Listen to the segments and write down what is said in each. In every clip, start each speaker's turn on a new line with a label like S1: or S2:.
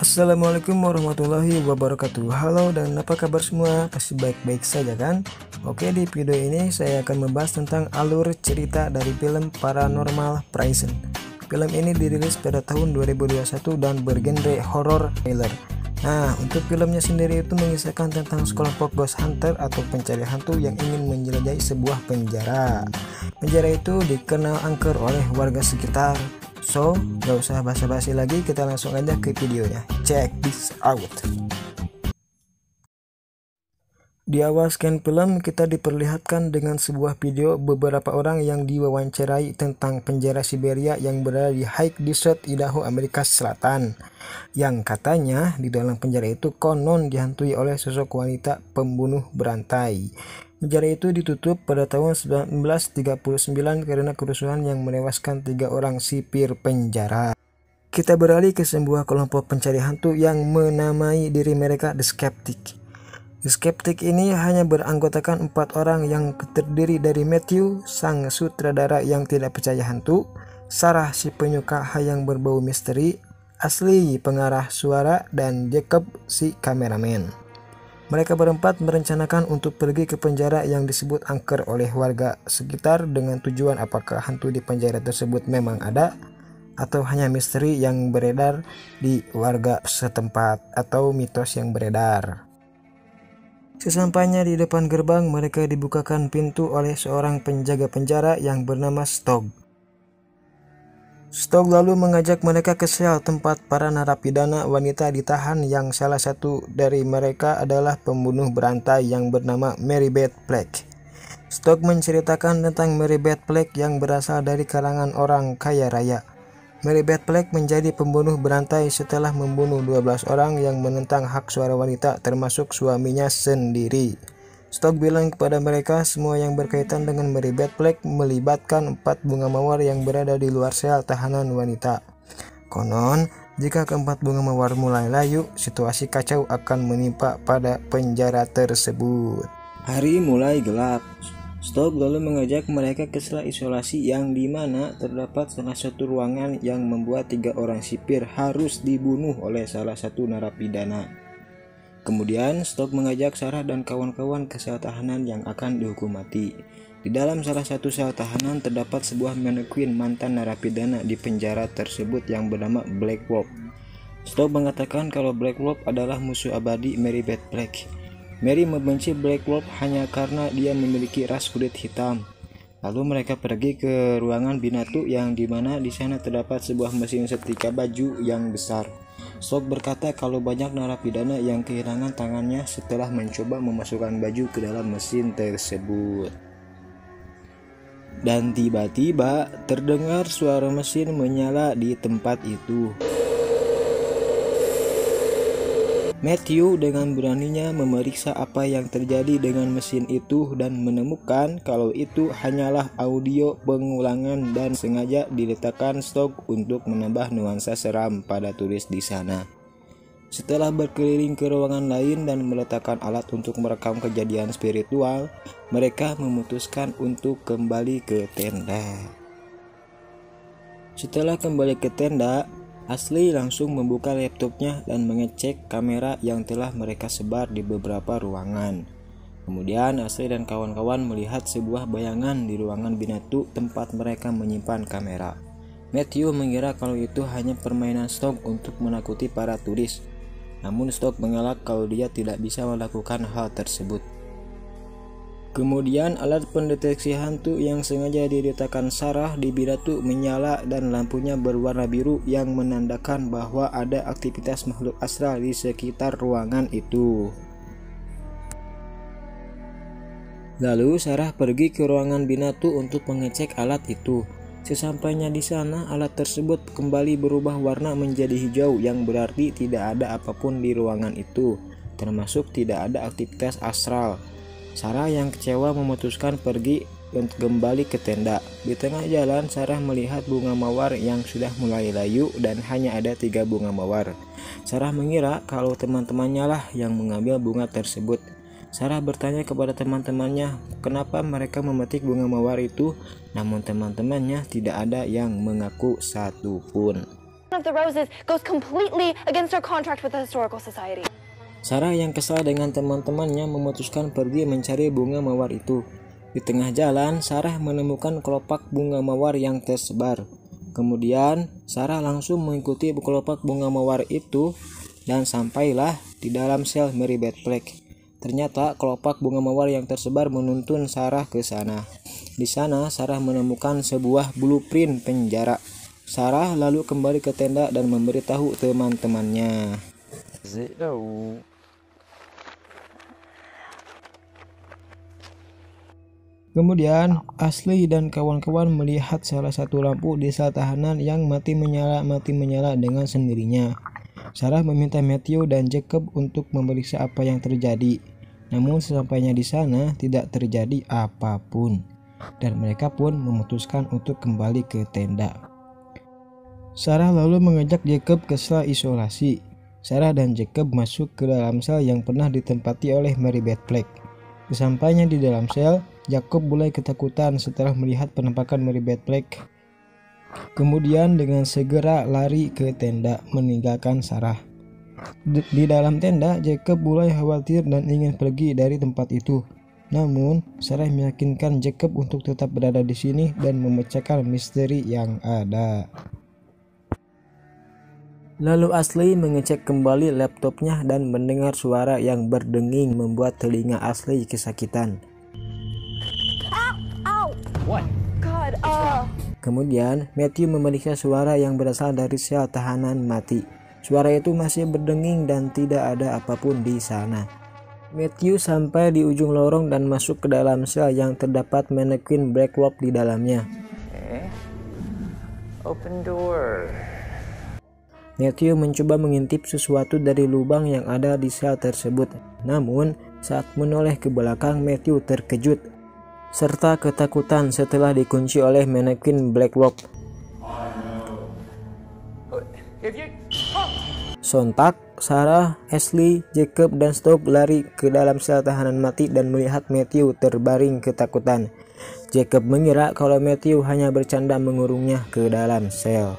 S1: Assalamualaikum warahmatullahi wabarakatuh. Halo dan apa kabar semua? Pasti baik-baik saja kan? Oke, di video ini saya akan membahas tentang alur cerita dari film Paranormal Presence. Film ini dirilis pada tahun 2021 dan bergenre horror thriller. Nah, untuk filmnya sendiri itu mengisahkan tentang sekelompok ghost hunter atau pencari hantu yang ingin menjelajahi sebuah penjara. Penjara itu dikenal angker oleh warga sekitar. So, gak usah basa-basi lagi, kita langsung aja ke videonya. Check this out. Di awal scan film, kita diperlihatkan dengan sebuah video beberapa orang yang diwawancarai tentang penjara Siberia yang berada di High Desert, Idaho, Amerika Selatan. Yang katanya di dalam penjara itu konon dihantui oleh sosok wanita pembunuh berantai. Penjara itu ditutup pada tahun 1939 karena kerusuhan yang menewaskan 3 orang sipir penjara. Kita beralih ke sebuah kelompok pencari hantu yang menamai diri mereka The Skeptic. The Skeptic ini hanya beranggotakan 4 orang yang terdiri dari Matthew, sang sutradara yang tidak percaya hantu, Sarah, si penyuka hal yang berbau misteri, Ashley, pengarah suara, dan Jacob, si kameramen. Mereka berempat merencanakan untuk pergi ke penjara yang disebut angker oleh warga sekitar dengan tujuan apakah hantu di penjara tersebut memang ada atau hanya misteri yang beredar di warga setempat atau mitos yang beredar. Sesampainya di depan gerbang, mereka dibukakan pintu oleh seorang penjaga penjara yang bernama Stog. Stog lalu mengajak mereka ke sel tempat para narapidana wanita ditahan yang salah satu dari mereka adalah pembunuh berantai yang bernama Mary Beth Black. Stog menceritakan tentang Mary Beth Black yang berasal dari kalangan orang kaya raya. Mary Beth Black menjadi pembunuh berantai setelah membunuh 12 orang yang menentang hak suara wanita termasuk suaminya sendiri. Stog bilang kepada mereka semua yang berkaitan dengan Mary Beth Black melibatkan 4 bunga mawar yang berada di luar sel tahanan wanita. Konon, jika keempat bunga mawar mulai layu, situasi kacau akan menimpa pada penjara tersebut. Hari mulai gelap. Stog lalu mengajak mereka ke sel isolasi yang dimana terdapat salah satu ruangan yang membuat 3 orang sipir harus dibunuh oleh salah satu narapidana. Kemudian Stog mengajak Sarah dan kawan-kawan ke sel tahanan yang akan dihukum mati. Di dalam salah satu sel tahanan terdapat sebuah mannequin mantan narapidana di penjara tersebut yang bernama Black Wolf. Stog mengatakan kalau Black Wolf adalah musuh abadi Mary Beth Black. Mary membenci Black Wolf hanya karena dia memiliki ras kulit hitam. Lalu mereka pergi ke ruangan binatu yang dimana di sana terdapat sebuah mesin setrika baju yang besar. Stog berkata kalau banyak narapidana yang kehilangan tangannya setelah mencoba memasukkan baju ke dalam mesin tersebut. Dan tiba-tiba terdengar suara mesin menyala di tempat itu. Matthew dengan beraninya memeriksa apa yang terjadi dengan mesin itu dan menemukan kalau itu hanyalah audio pengulangan dan sengaja diletakkan Stog untuk menambah nuansa seram pada turis di sana. Setelah berkeliling ke ruangan lain dan meletakkan alat untuk merekam kejadian spiritual, mereka memutuskan untuk kembali ke tenda. Setelah kembali ke tenda, Ashley langsung membuka laptopnya dan mengecek kamera yang telah mereka sebar di beberapa ruangan. Kemudian Ashley dan kawan-kawan melihat sebuah bayangan di ruangan binatu tempat mereka menyimpan kamera. Matthew mengira kalau itu hanya permainan Stog untuk menakuti para turis. Namun Stog mengelak kalau dia tidak bisa melakukan hal tersebut. Kemudian alat pendeteksi hantu yang sengaja diletakkan Sarah di binatu menyala dan lampunya berwarna biru yang menandakan bahwa ada aktivitas makhluk astral di sekitar ruangan itu. Lalu Sarah pergi ke ruangan binatu untuk mengecek alat itu. Sesampainya di sana, alat tersebut kembali berubah warna menjadi hijau yang berarti tidak ada apapun di ruangan itu, termasuk tidak ada aktivitas astral. Sarah yang kecewa memutuskan pergi kembali ke tenda. Di tengah jalan, Sarah melihat bunga mawar yang sudah mulai layu dan hanya ada 3 bunga mawar. Sarah mengira kalau teman-temannya lah yang mengambil bunga tersebut. Sarah bertanya kepada teman-temannya kenapa mereka memetik bunga mawar itu, namun teman-temannya tidak ada yang mengaku satupun.
S2: of the roses goes completely against our contract with the Historical Society.
S1: Sarah yang kesal dengan teman-temannya memutuskan pergi mencari bunga mawar itu. Di tengah jalan, Sarah menemukan kelopak bunga mawar yang tersebar. Kemudian, Sarah langsung mengikuti kelopak bunga mawar itu dan sampailah di dalam sel Mary Beth Black. Ternyata kelopak bunga mawar yang tersebar menuntun Sarah ke sana. Di sana, Sarah menemukan sebuah blueprint penjara. Sarah lalu kembali ke tenda dan memberitahu teman-temannya. Kemudian, Ashley dan kawan-kawan melihat salah satu lampu di sel tahanan yang mati menyala dengan sendirinya. Sarah meminta Matthew dan Jacob untuk memeriksa apa yang terjadi. Namun sesampainya di sana tidak terjadi apapun, dan mereka pun memutuskan untuk kembali ke tenda. Sarah lalu mengajak Jacob ke sel isolasi. Sarah dan Jacob masuk ke dalam sel yang pernah ditempati oleh Mary Beth Black. Sesampainya di dalam sel, Jacob mulai ketakutan setelah melihat penampakan Mary Beth Black. Kemudian dengan segera lari ke tenda meninggalkan Sarah. Di dalam tenda, Jacob mulai khawatir dan ingin pergi dari tempat itu. Namun, Sarah meyakinkan Jacob untuk tetap berada di sini dan memecahkan misteri yang ada. Lalu Ashley mengecek kembali laptopnya dan mendengar suara yang berdenging membuat telinga Ashley kesakitan.
S2: Ow!
S3: What?
S2: God,
S1: Kemudian, Matthew memeriksa suara yang berasal dari sel tahanan mati. Suara itu masih berdenging dan tidak ada apapun di sana. Matthew sampai di ujung lorong dan masuk ke dalam sel yang terdapat mannequin Black Rob di dalamnya.
S3: Okay. Open door.
S1: Matthew mencoba mengintip sesuatu dari lubang yang ada di sel tersebut. Namun, saat menoleh ke belakang, Matthew terkejut serta ketakutan setelah dikunci oleh mannequin Black Rob. Sontak, Sarah, Ashley, Jacob, dan Stoke lari ke dalam sel tahanan mati dan melihat Matthew terbaring ketakutan. Jacob mengira kalau Matthew hanya bercanda mengurungnya ke dalam sel.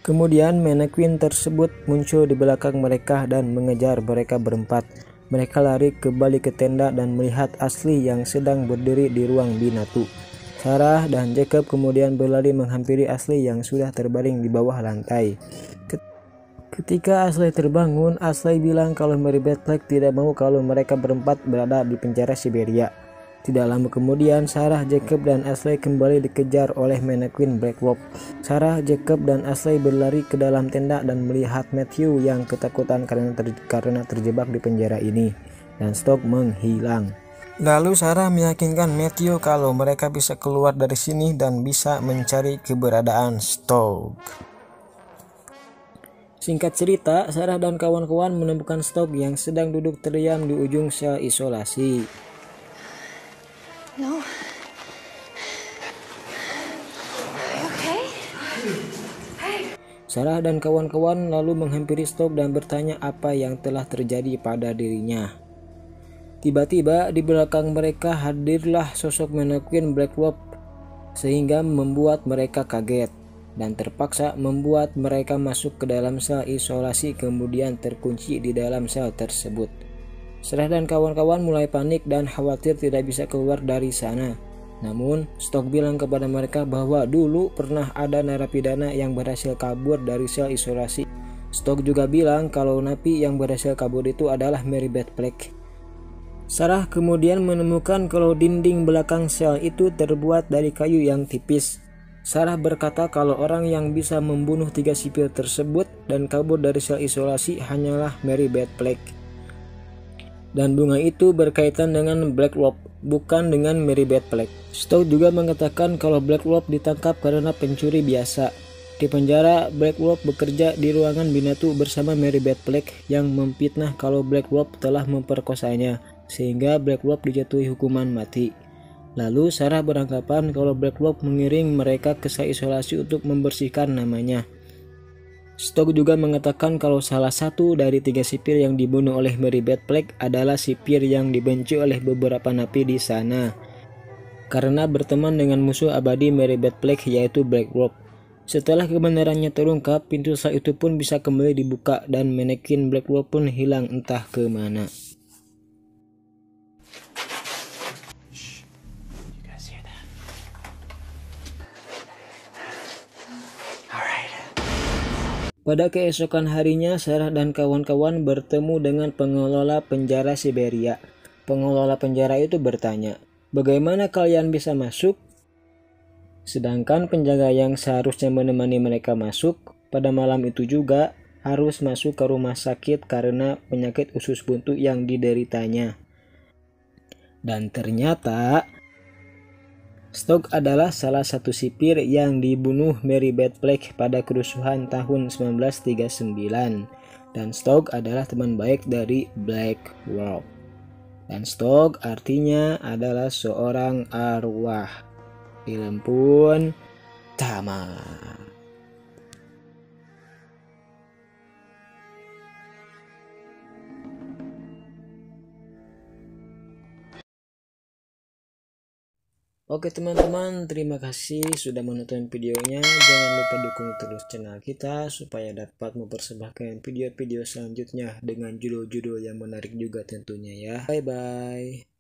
S1: Kemudian mannequin tersebut muncul di belakang mereka dan mengejar mereka berempat. Mereka lari kembali ke tenda dan melihat Ashley yang sedang berdiri di ruang binatu. Sarah dan Jacob kemudian berlari menghampiri Ashley yang sudah terbaring di bawah lantai. Ketika Ashley terbangun, Ashley bilang kalau Mary Beth Black tidak mau kalau mereka berempat berada di penjara Siberia. Tidak lama kemudian, Sarah, Jacob, dan Ashley kembali dikejar oleh mannequin Black Rob. Sarah, Jacob, dan Ashley berlari ke dalam tenda dan melihat Matthew yang ketakutan karena terjebak di penjara ini, dan Stoke menghilang. Lalu Sarah meyakinkan Matthew kalau mereka bisa keluar dari sini dan bisa mencari keberadaan Stoke. Singkat cerita, Sarah dan kawan-kawan menemukan Stoke yang sedang duduk terdiam di ujung sel isolasi.
S2: No. Okay?
S1: Sarah dan kawan-kawan lalu menghampiri Stoke dan bertanya apa yang telah terjadi pada dirinya. Tiba-tiba di belakang mereka hadirlah sosok mannequin Black Rob sehingga membuat mereka kaget dan terpaksa membuat mereka masuk ke dalam sel isolasi kemudian terkunci di dalam sel tersebut. Sarah dan kawan-kawan mulai panik dan khawatir tidak bisa keluar dari sana. Namun, Stoke bilang kepada mereka bahwa dulu pernah ada narapidana yang berhasil kabur dari sel isolasi. Stoke juga bilang kalau napi yang berhasil kabur itu adalah Mary Beth Black. Sarah kemudian menemukan kalau dinding belakang sel itu terbuat dari kayu yang tipis. Sarah berkata kalau orang yang bisa membunuh 3 sipil tersebut dan kabur dari sel isolasi hanyalah Mary Beth Black. Dan bunga itu berkaitan dengan Black Rob, bukan dengan Mary Beth Black. Stoke juga mengatakan kalau Black Rob ditangkap karena pencuri biasa. Di penjara, Black Rob bekerja di ruangan binatu bersama Mary Beth Black yang memfitnah kalau Black Rob telah memperkosanya, sehingga Black Rob dijatuhi hukuman mati. Lalu Sarah beranggapan kalau Black Rob mengiring mereka ke sel isolasi untuk membersihkan namanya. Stoke juga mengatakan kalau salah satu dari 3 sipir yang dibunuh oleh Mary Beth Black adalah sipir yang dibenci oleh beberapa napi di sana karena berteman dengan musuh abadi Mary Beth Black yaitu Black Rob. Setelah kebenarannya terungkap, pintu sel itu pun bisa kembali dibuka dan manekin Blackwell pun hilang entah kemana. Pada keesokan harinya, Sarah dan kawan-kawan bertemu dengan pengelola penjara Siberia. Pengelola penjara itu bertanya, "Bagaimana kalian bisa masuk?" Sedangkan penjaga yang seharusnya menemani mereka masuk, pada malam itu juga harus masuk ke rumah sakit karena penyakit usus buntu yang dideritanya. Dan ternyata Stokes adalah salah satu sipir yang dibunuh Mary Beth Black pada kerusuhan tahun 1939. Dan Stokes adalah teman baik dari Blackwell. Dan Stokes artinya adalah seorang arwah. Film pun tamat. Oke teman-teman, terima kasih sudah menonton videonya. Jangan lupa dukung terus channel kita supaya dapat mempersembahkan video-video selanjutnya dengan judul-judul yang menarik juga tentunya ya. Bye bye.